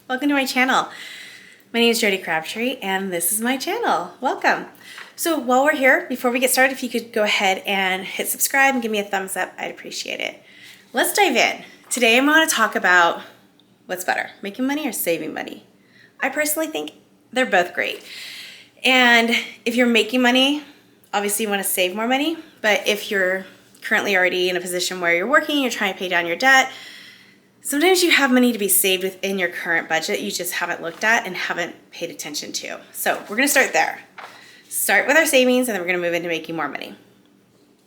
Welcome to my channel. My name is Jody Crabtree and this is my channel. Welcome. So while we're here, before we get started, if you could go ahead and hit subscribe and give me a thumbs up, I'd appreciate it. Let's dive in. Today I'm going to talk about what's better, making money or saving money. I personally think they're both great. And if you're making money, obviously you want to save more money, but if you're currently already in a position where you're working, you're trying to pay down your debt, sometimes you have money to be saved within your current budget you just haven't looked at and haven't paid attention to. So we're going to start there. Start with our savings and then we're going to move into making more money.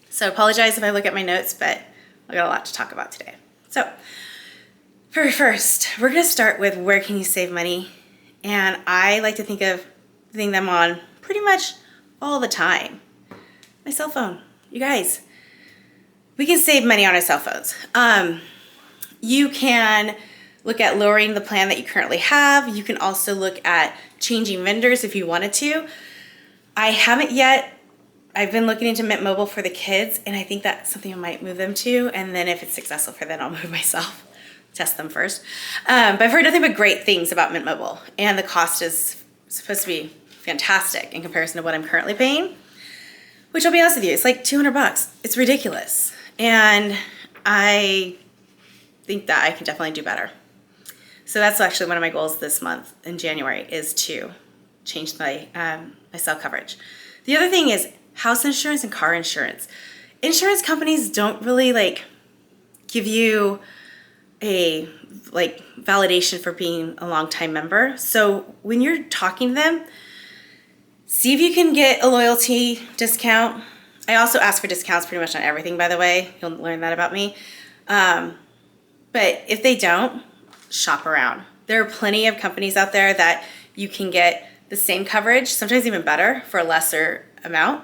So apologize if I look at my notes, but I got a lot to talk about today. So first, we're going to start with where can you save money? And I like to think them on pretty much all the time. My cell phone. You guys, we can save money on our cell phones. You can look at lowering the plan that you currently have. You can also look at changing vendors if you wanted to. I haven't yet. I've been looking into Mint Mobile for the kids, and I think that's something I might move them to. And then if it's successful for them, I'll move myself. Test them first. But I've heard nothing but great things about Mint Mobile, and the cost is supposed to be fantastic in comparison to what I'm currently paying, which I'll be honest with you, it's like $200. It's ridiculous. And I think that I can definitely do better. So that's actually one of my goals this month in January is to change my cell coverage. The other thing is house insurance and car insurance. Insurance companies don't really give you a validation for being a longtime member. So when you're talking to them, see if you can get a loyalty discount. I also ask for discounts pretty much on everything, by the way. You'll learn that about me. But if they don't, shop around. There are plenty of companies out there that you can get the same coverage, sometimes even better, for a lesser amount.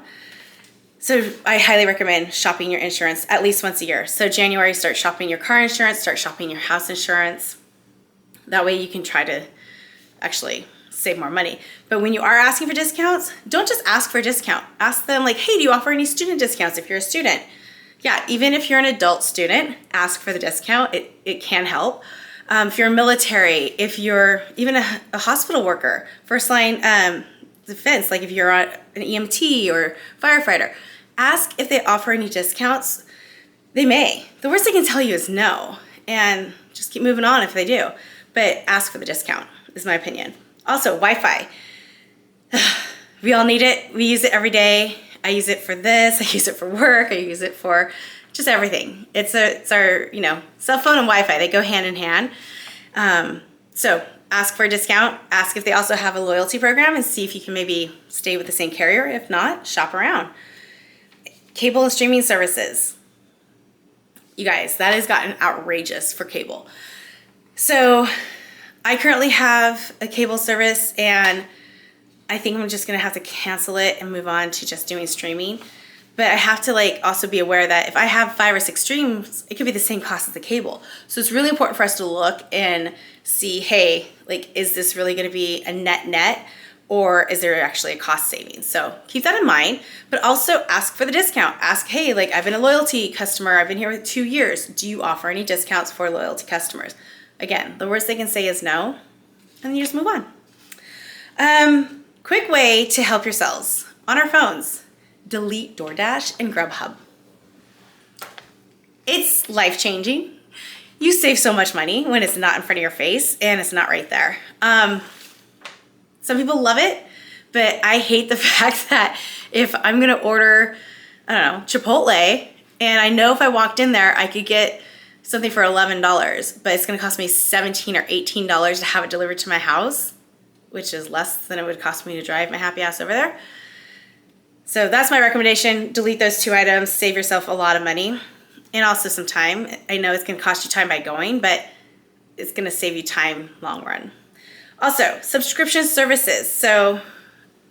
So I highly recommend shopping your insurance at least once a year. So January, start shopping your car insurance, start shopping your house insurance. That way you can try to actually save more money. But when you are asking for discounts, don't just ask for a discount. Ask them hey, do you offer any student discounts if you're a student? Yeah, even if you're an adult student, ask for the discount. It can help. If you're military, if you're even a hospital worker, first line defense, like if you're an EMT or firefighter, ask if they offer any discounts. They may. The worst they can tell you is no, and just keep moving on if they do. But ask for the discount, is my opinion. Also, Wi-Fi. We all need it. We use it every day. I use it for this. I use it for work. I use it for just everything. It's our cell phone and Wi-Fi. They go hand in hand. So ask for a discount. Ask if they also have a loyalty program and see if you can maybe stay with the same carrier. If not, shop around. Cable and streaming services. You guys, that has gotten outrageous for cable. So I currently have a cable service and I think I'm just going to have to cancel it and move on to just doing streaming. But I have to also be aware that if I have 5 or 6 streams, it could be the same cost as the cable. So it's really important for us to look and see, hey, is this really going to be a net or is there actually a cost savings? So keep that in mind, but also ask for the discount. Ask, hey, I've been a loyalty customer. I've been here for 2 years. Do you offer any discounts for loyalty customers? Again, the worst they can say is no, and you just move on. Quick way to help yourselves on our phones. Delete DoorDash and Grubhub. It's life-changing. You save so much money when it's not in front of your face and it's not right there. Some people love it, but I hate the fact that if I'm gonna order, Chipotle, and I know if I walked in there, I could get something for $11, but it's gonna cost me $17 or $18 to have it delivered to my house, which is less than it would cost me to drive my happy ass over there. So that's my recommendation. Delete those 2 items, save yourself a lot of money and also some time. I know it's gonna cost you time by going, but it's gonna save you time long run. Also, subscription services. So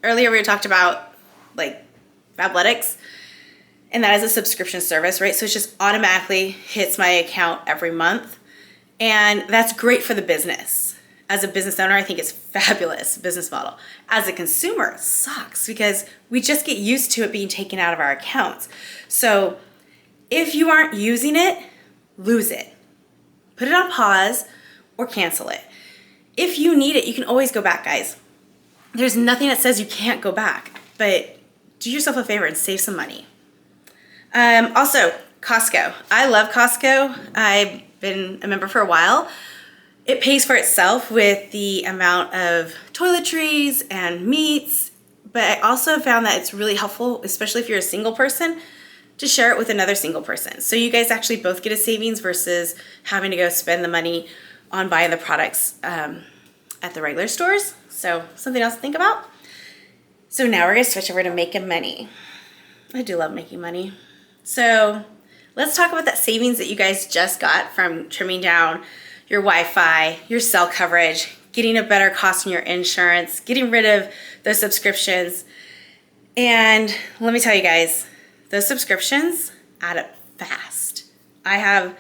earlier we talked about Fabletics, and that is a subscription service, right? So it just automatically hits my account every month. And that's great for the business. As a business owner, I think it's fabulous business model. As a consumer, it sucks because we just get used to it being taken out of our accounts. So if you aren't using it, lose it. Put it on pause or cancel it. If you need it, you can always go back, guys. There's nothing that says you can't go back, but do yourself a favor and save some money. Also, Costco. I love Costco. I've been a member for a while. It pays for itself with the amount of toiletries and meats, but I also found that it's really helpful, especially if you're a single person, to share it with another single person. So you guys actually both get a savings versus having to go spend the money on buying the products at the regular stores. So something else to think about. So now we're gonna switch over to making money. I do love making money. So let's talk about that savings that you guys just got from trimming down your Wi-Fi, your cell coverage, getting a better cost on your insurance, getting rid of those subscriptions. And let me tell you guys, those subscriptions add up fast. I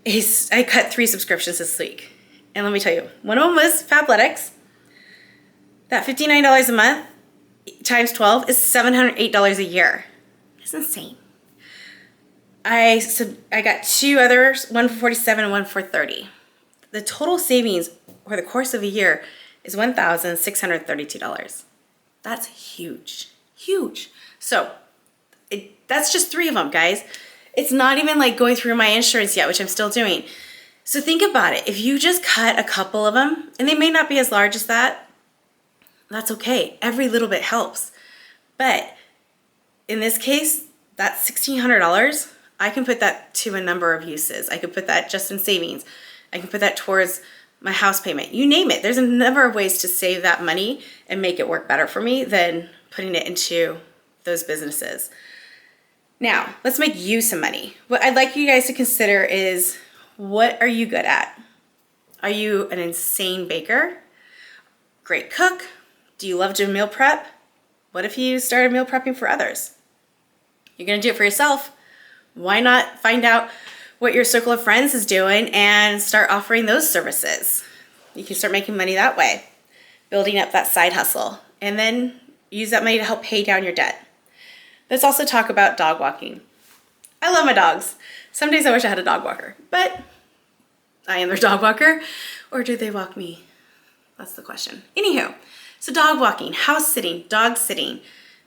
cut 3 subscriptions this week. And let me tell you, one of them was Fabletics. That $59 a month times 12 is $708 a year. It's insane. I got 2 others, one for $47 and one for $30. The total savings over the course of a year is $1,632. That's huge, huge. So that's just 3 of them, guys. It's not even like going through my insurance yet, which I'm still doing. So think about it. If you just cut a couple of them, and they may not be as large as that, that's okay. Every little bit helps. But in this case, that's $1,600. I can put that to a number of uses. I could put that just in savings. I can put that towards my house payment. You name it. There's a number of ways to save that money and make it work better for me than putting it into those businesses. Now, let's make you some money. What I'd like you guys to consider is, what are you good at? Are you an insane baker? Great cook? Do you love to meal prep? What if you started meal prepping for others? You're gonna do it for yourself. Why not find out what your circle of friends is doing and start offering those services? You can start making money that way, building up that side hustle, and then use that money to help pay down your debt. Let's also talk about dog walking. I love my dogs. Some days I wish I had a dog walker, but I am their dog walker, or do they walk me? That's the question. Anywho, so dog walking, house sitting, dog sitting.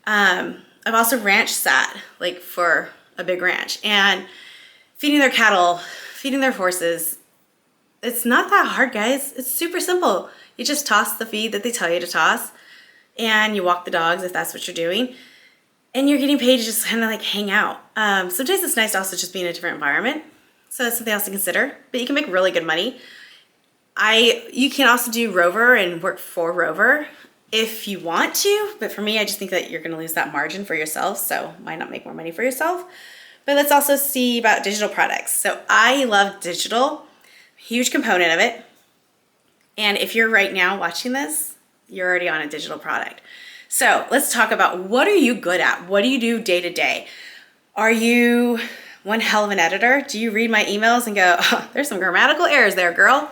I've also ranch sat, like for a big ranch, and feeding their cattle, feeding their horses. It's not that hard, guys. It's super simple. You just toss the feed that they tell you to toss, and you walk the dogs if that's what you're doing, and you're getting paid to just kind of like hang out. Sometimes it's nice to also just be in a different environment, so that's something else to consider, but you can make really good money. You can also do Rover and work for Rover if you want to, but for me, I just think that you're gonna lose that margin for yourself, so why not make more money for yourself? But let's also see about digital products. So I love digital, huge component of it. And if you're right now watching this, you're already on a digital product. So let's talk about, what are you good at? What do you do day to day? Are you one hell of an editor? Do you read my emails and go, oh, there's some grammatical errors there, girl?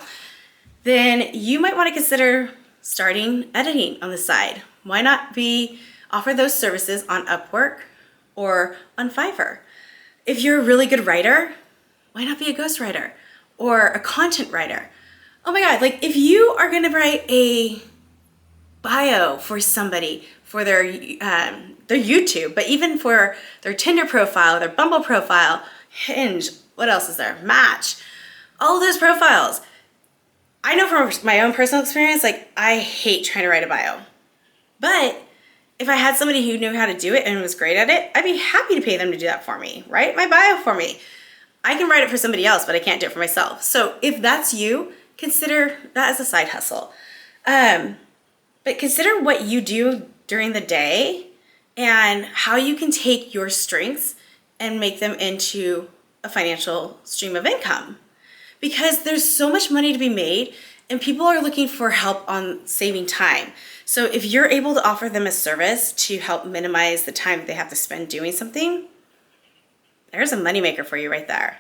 Then you might want to consider starting editing on the side. Why not offer those services on Upwork or on Fiverr? If you're a really good writer, why not be a ghostwriter or a content writer? Oh my God, like if you are gonna write a bio for somebody for their YouTube, but even for their Tinder profile, their Bumble profile, Hinge, what else is there? Match, all of those profiles. I know from my own personal experience, like I hate trying to write a bio, but if I had somebody who knew how to do it and was great at it, I'd be happy to pay them to do that for me, write my bio for me. I can write it for somebody else, but I can't do it for myself. So if that's you, consider that as a side hustle. But consider what you do during the day and how you can take your strengths and make them into a financial stream of income. Because there's so much money to be made and people are looking for help on saving time. So if you're able to offer them a service to help minimize the time that they have to spend doing something, there's a moneymaker for you right there.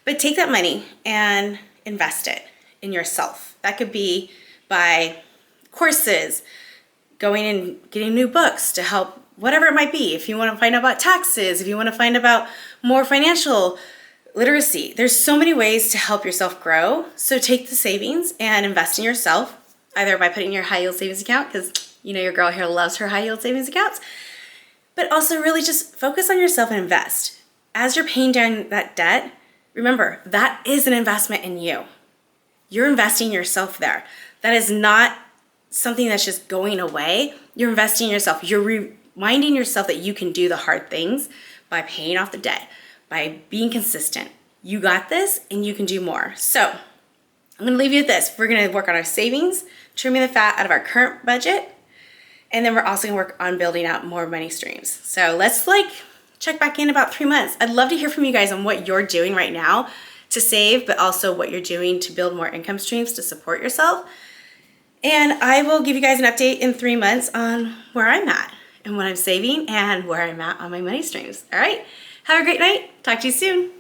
But take that money and invest it in yourself. That could be by courses, going and getting new books to help, whatever it might be. If you want to find out about taxes, if you want to find about more financial literacy, there's so many ways to help yourself grow. So take the savings and invest in yourself. either by putting in your high yield savings account, because you know your girl here loves her high yield savings accounts, but also really just focus on yourself and invest. As you're paying down that debt, remember, that is an investment in you. You're investing in yourself there. That is not something that's just going away. You're investing in yourself. You're reminding yourself that you can do the hard things by paying off the debt, by being consistent. You got this and you can do more. So I'm gonna leave you with this. We're gonna work on our savings, trimming the fat out of our current budget, and then we're also gonna work on building out more money streams. So let's check back in about 3 months. I'd love to hear from you guys on what you're doing right now to save, but also what you're doing to build more income streams to support yourself. And I will give you guys an update in 3 months on where I'm at and what I'm saving and where I'm at on my money streams. All right, have a great night. Talk to you soon.